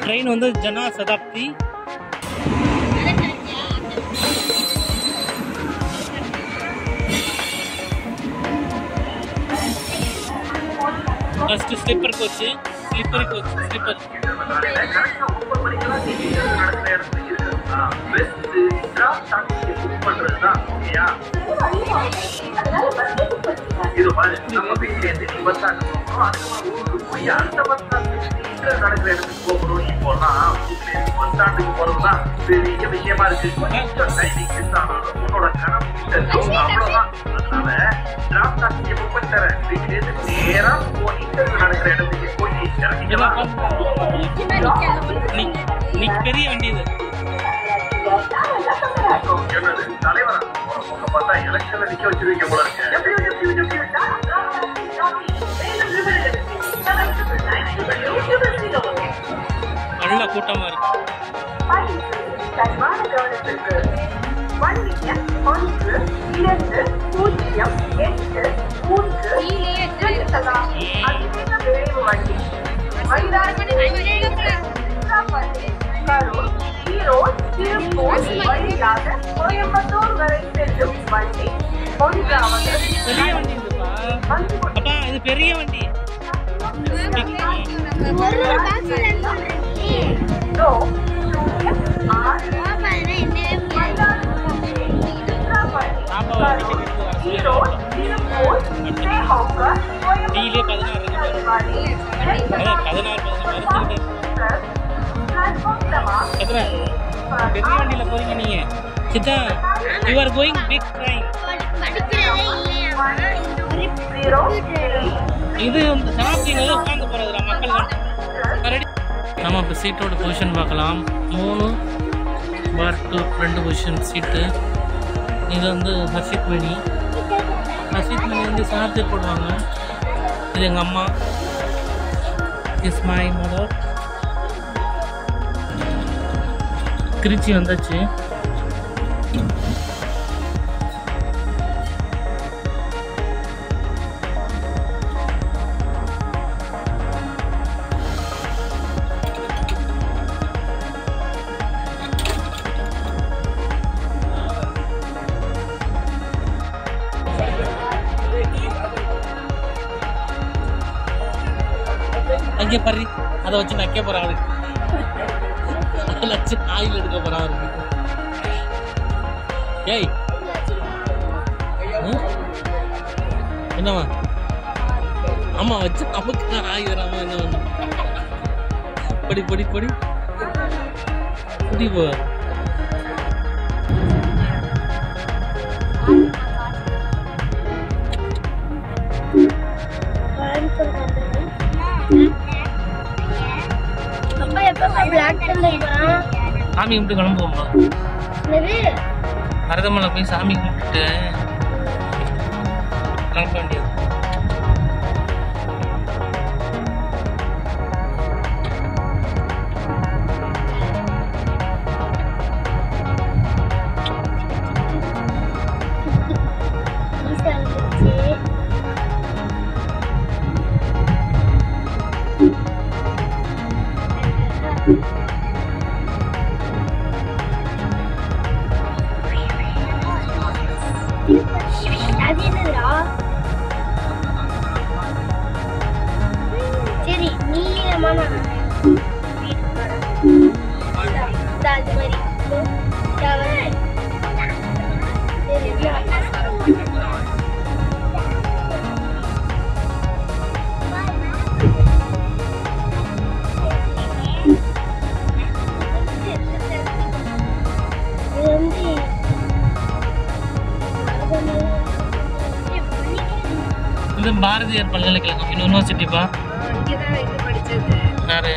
Train வந்து Jan Shatabdi. First sleeper coach. இது மாதிரி நம்ம வீட்டிலேருந்து நீ பஸ் ஸ்டாண்டு போகணும், அதுக்கப்புறம் ஊருக்கு போய் அந்த பஸ் ஸ்டாண்டு நடக்கிற இடத்துக்கு போகணும். இப்போலாம் வீட்டிலேருந்து பஸ் ஸ்டாண்டுக்கு போறதுதான் பெரிய விஷயமா இருக்கு. கொஞ்சம் டைமிங் மிஸ் ஆனாலும் உன்னோட கனவு அவ்வளவுதான். அதனால டிராப் டாக்ஸியை புக் பண்ணி தரேன். வீட்டிலேருந்து நேரா போய் இன்டர்வியூ நடக்கிற இடத்துக்கு போய் இறங்கிக்கலாம். பெரிய வண்டி இது. என்னது தலைவரா உங்க பார்த்தா எலெக்ஷன்ல நிக்க வச்சிருக்கீங்க போல இருக்கு. நல்ல கூட்டமா இருக்கு. கோயம்புத்தூர் வரை செல்லும் வண்டி ஒன்றாவது. பெரிய வண்டி அப்பா, இது பெரிய வண்டி. பெரிய வண்டியில போறீங்க நீங்க சித்தா. You are going big train. இது வந்து சனாப்திங்கிறது உட்காந்து போறதுல மக்கள் ரெடி. நம்ம இப்போ சீட்டோட பொசிஷன் பார்க்கலாம். 3/2 2 பொசிஷன் சீட்டு. இது வந்து ஹர்ஷித் மணி வந்து சனாப்தி போடுவாங்க. இது எங்கள் அம்மா. Is my mother. திருச்சி வந்தாச்சு. அங்கே பாரு, அதை வச்சு நக்க போறாங்க. அதில் வச்சு ஆயில் எடுக்க போறாங்க. ஏய் என்னவா அம்மா வச்சு நமக்கு ஆகி வராம என்ன ஒண்ணு. படி படி படி படி போ. சாமி கும்பிட்டு கிளம்புவோம்மா. மருதமலை போய் சாமி கும்பிட்டு கிளம்ப வேண்டியது. சரி நீளமான இது பாரதியார் பல்கலைக்கழகம் யூனிவர்சிட்டிப்பா. யாரு?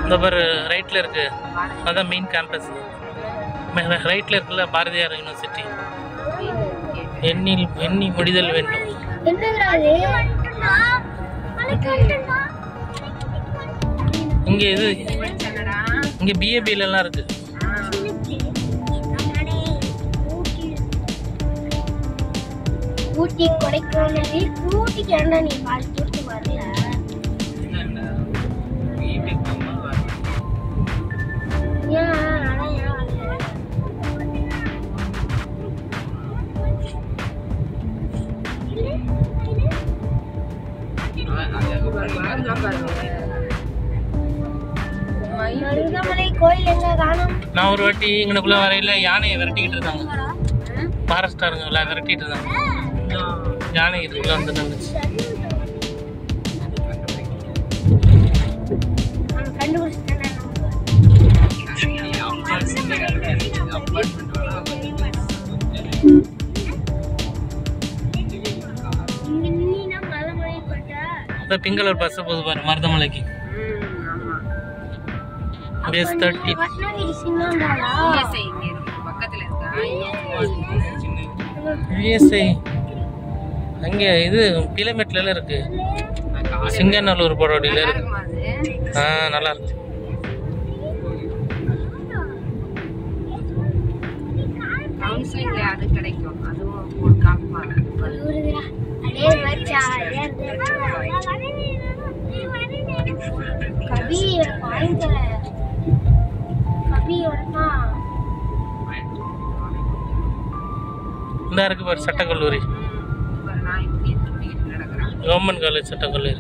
இந்த பாரு ரைட்ல இருக்கு, அதான் மெயின் கேம்பஸ். ரைட்ல இருக்குல்ல பாரதியார் யூனிவர்சிட்டி. எண்ணி முடிதல் வேண்டும். இங்க இது இங்கே பிஏபிலலாம் இருக்கு. ஊட்டி கொடைக்கானல் ஊட்டிக்கு ஏன்டா நீ பார்த்துட்டு வரல? கோயில் எங்க காணும்? நான் ஒரு வாட்டி இங்கனக்குள்ள வரையில யானையை விரட்டிக்கிட்டு இருந்தாங்க. ஃபாரஸ்டாருங்க எல்லாம் விரட்டிட்டு இருந்தாங்க. யானை இதுக்குள்ள வந்து நின்றுச்சு. பிங்களூர் பஸ் போகுது பாரு மருதமலைக்கு. அங்கே இது கிலோமீட்டர்ல இருக்கு. சிங்கநல்லூர் போறோடியில இருக்கு. நல்லா இருக்கு. இந்த இருக்கு பாரு சட்டக்கல்லூரி, கவர்மெண்ட் காலேஜ் சட்டக்கல்லூரி.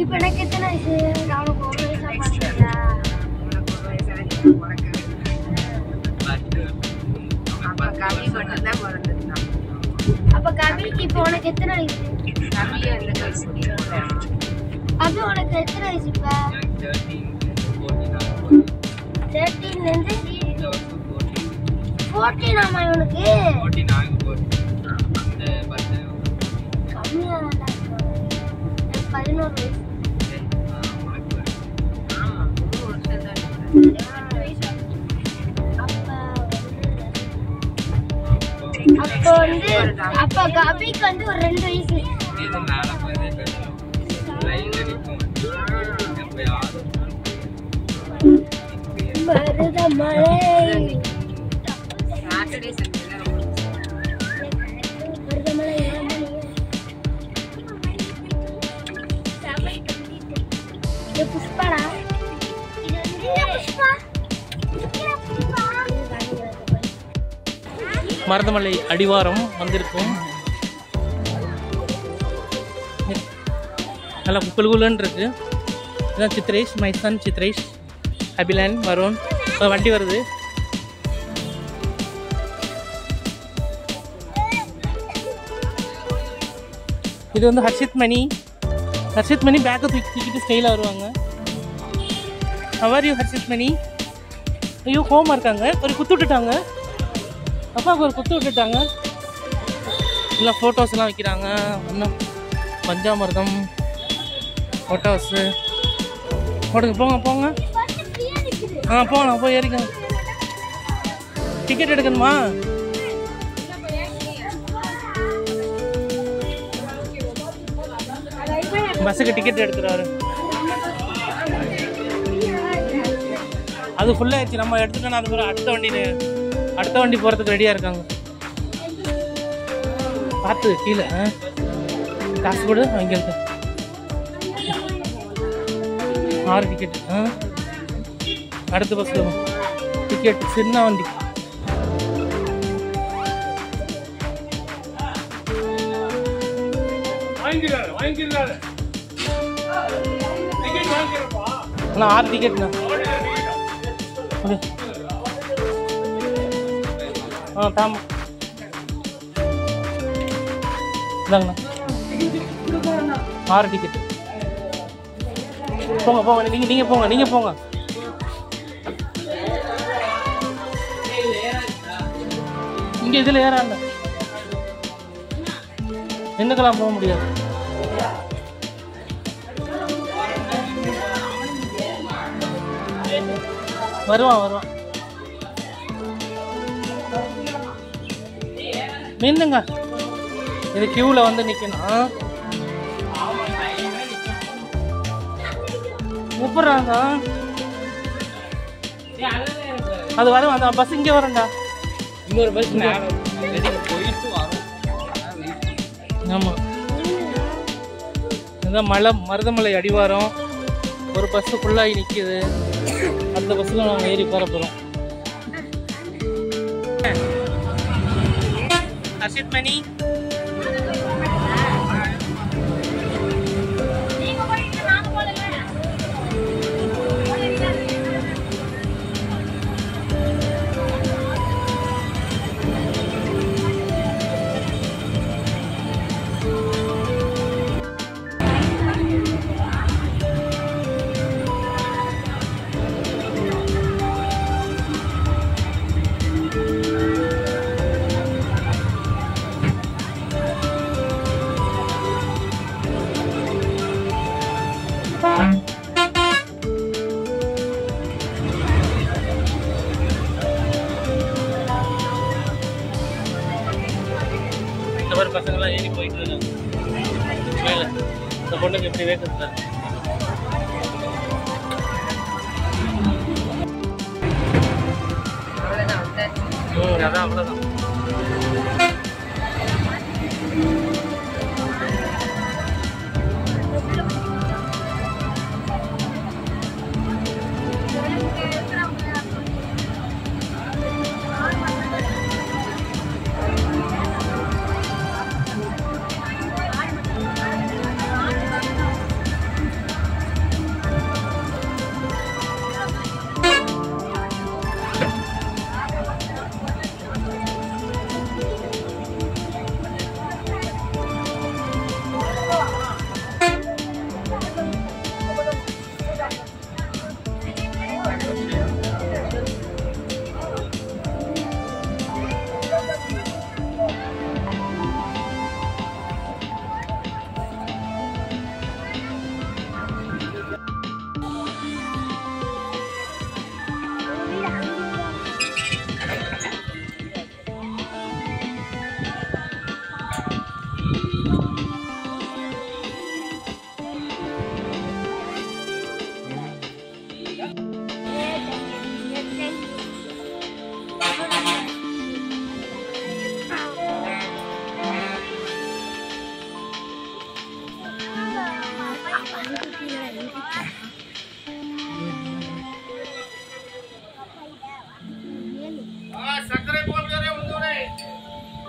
இப்ப எனக்கு எத்தனை வயசு? நானும் ஒரு வயசா பாத்தீங்களா? அப்ப கவிக்கு இப்ப உனக்கு எத்தனை வயசு? அப்ப உனக்கு எத்தனை வயசு இப்ப? 13 ல இருந்து 14 ஆமா இவனுக்கு? கம்மியா தான் 11 வயசு. அப்போ வந்து அப்ப கவிக்கு வந்து ஒரு 2 வயசு. மருதமலை புஷ்பாடா. மருதமலை அடிவாரம் வந்திருக்கும். நல்லா குலுகுலுன்னு இருக்கு. இதான் சித்ரேஷ், மை சன் சித்ரேஷ், அபிலான், வருண். இப்போ வண்டி வருது. இது வந்து ஹர்ஷித் மணி. ஹர்ஷித் மணி பேக்கை தூக்கிட்டு ஸ்டைலாக வருவாங்க. ஹவர் யூ ஹர்ஷித் மணி? ஐயோ கோமா இருக்காங்க. ஒரு குத்து விட்டுட்டாங்க, அப்பாவுக்கு ஒரு குத்து விட்டுட்டாங்க. இல்லை ஃபோட்டோஸ்லாம் வைக்கிறாங்க. இன்னும் பஞ்சாமிர்தம் ஃபோட்டோஸு போடுங்க. போங்க போங்க. போகலாம், போய் ஏறிக்கங்க. டிக்கெட் எடுக்கணுமா? பஸ்ஸுக்கு டிக்கெட் எடுத்துறாரு. அது ஃபுல்லாகிடுச்சு. நம்ம எடுத்துட்டோன்னா அது பிறகு அடுத்த வண்டி போகிறதுக்கு ரெடியாக இருக்காங்க. பார்த்து கீழே காசு கொடு வாங்கிக்க. 6 டிக்கெட். அடுத்த பஸ்ஸில் டிக்கெட் சின்ன வண்டி. அண்ணா 6 டிக்கெட்ண்ணா. தாமா இந்தாங்கண்ணா 6 டிக்கெட். போங்க போங்க. நீங்கள் போங்க, நீங்கள் போங்க. இங்கே இதில் ஏறாங்க. என்னக்கெல்லாம் போக முடியாது. வருவான். நின்னுங்க. இது கியூவில் வந்து நிற்கணும். கூப்பிட்றாங்க. அது வரும். அந்த பஸ் இங்கே வரும்டா. இன்னொரு பஸ் போயிட்டு வரும். ஆமாம், இதுதான் மருதமலை அடிவாரம். ஒரு பஸ்ஸு ஃபுல்லாகி நிற்கிது. அந்த பஸ்ஸில் நாங்கள் ஏறி போகிற போகிறோம். ஹர்ஷித் மணி பசங்கள்லாம் ஏறி போயிட்டு இருக்காங்க மேலே. இந்த பொண்ணுக்கு எப்படி வேகத்தில் அதான் அவ்வளோதான்.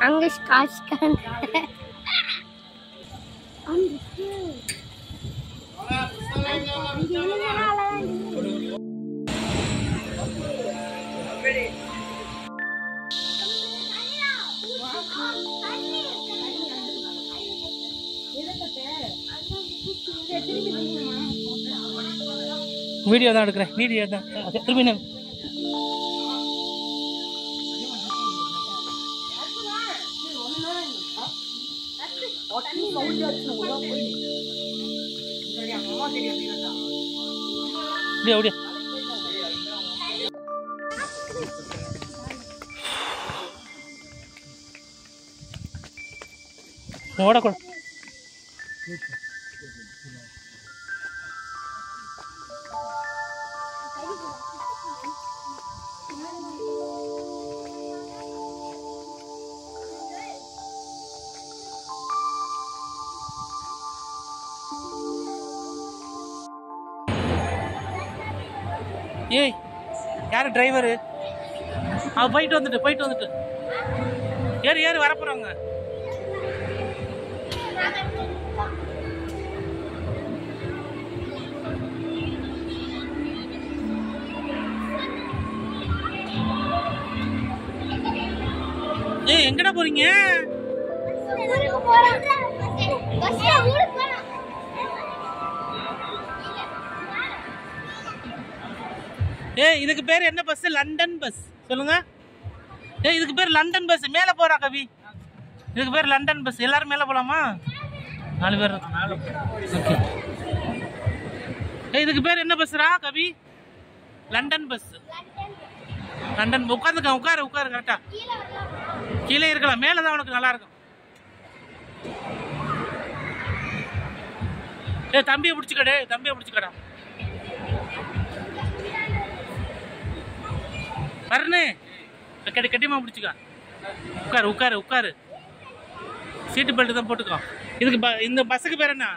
அங்க ஸ்காட்ச் கான் வீடியோ தான் எடுக்கிறேன். வீடியோ தான் திரும்பி அப்படியே ஓடக்கூட. ஏய், யாரு டிரைவரு? போயிட்டு வந்துட்டு ஏறி வரப்போறாங்க. ஏய், எங்கடா போறீங்க? ஏய், இதுக்கு பேர் என்ன பஸ்? London bus. சொல்லுங்க. ஏய், இதுக்கு பேர் லண்டன் பஸ். மேலே போறா கவி. இதுக்கு பேர் லண்டன் பஸ். எல்லாரும் மேலே போலாமா? 4 பேர். ஓகே. ஏய், இதுக்கு பேர் என்ன பஸ்ரா கவி? London bus. லண்டன் உட்காந்துக்க, உட்காரு உட்காரு கரெக்டா. கீழே இருக்கலாம், மேலே தான் உனக்கு நல்லா இருக்கும். தம்பியை பிடிச்சிக்கடே, தம்பியை பிடிச்சிக்கடா. வரனே கட்டிமா பிடிச்சிக்க. உட்காரு உட்காரு உட்காரு. சீட்டு பெல்ட் தான் போட்டுக்கோ. இதுக்கு இந்த பஸ்ஸுக்கு பேர் என்ன?